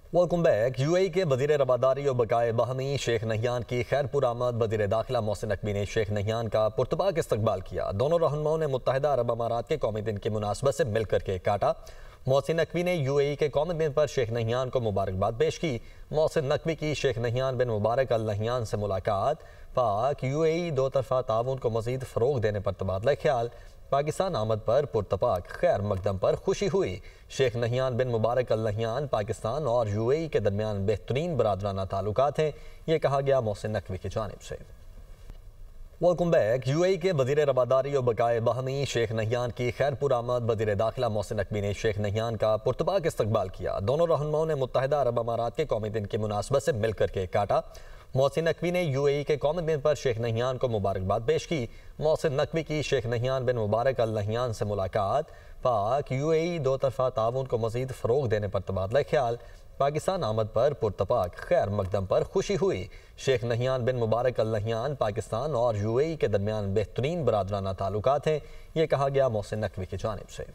Welcome back. UAE के वजीर रवादारी और बकाए बाहमी शेख नहियान की खैरपुर आमद वजीर दाखिला मोहसिन नकवी ने शेख नहियान का पुरतपाक इस्तकबाल किया। दोनों रहनुमाओं ने मुत्तहिदा अरब अमारात के कौमी दिन की मुनासबत से मिलकर केक काटा। मोहसिन नकवी ने यूएई के कौमी दिन पर शेख नहियान को मुबारकबाद पेश की। मोहसिन नकवी की शेख नहियान बिन मुबारक अल नहियान से मुलाकात पाक यूएई दो तरफा ताउन को मजीद फ़रोग देने पर तबादला ख्याल। पाकिस्तान आमद पर पुरतपाक खैर मकदम पर खुशी हुई। शेख नहियान बिन मुबारक अल नहियान पाकिस्तान और यूएई के दरमियान बेहतरीन बरादराना ताल्लुकात हैं, ये कहा गया मोहसिन नकवी की जानिब से। Welcome back. यूएई के वजीर रवादारी और बकाए बाहमी शेख नहियान की खैरपुर आमद वजीर दाखिला मोहसिन नकवी ने शेख नहियान का पुरतपाक इस्तकबाल किया। दोनों रहनुमाओं ने मुत्तहिदा अरब अमारात के कौमी दिन की मुनासबत से मिलकर केक काटा। मोहसिन नकवी ने यूएई के कौमी दिन पर शेख नहियान को मुबारकबाद पेश की। मोहसिन नकवी की शेख नहियान बिन मुबारक अल नहियान से मुलाकात पाक यूएई दो तरफा ताउन को मजीद फ़रोग देने पर तबादला ख्याल। पाकिस्तान आमद पर पुरतपाक खैर मकदम पर खुशी हुई। शेख नहियान बिन मुबारक अल नहियान पाकिस्तान और यूएई के दरमियान बेहतरीन बरादराना ताल्लुकात हैं, ये कहा गया मोहसिन नकवी की जानिब से।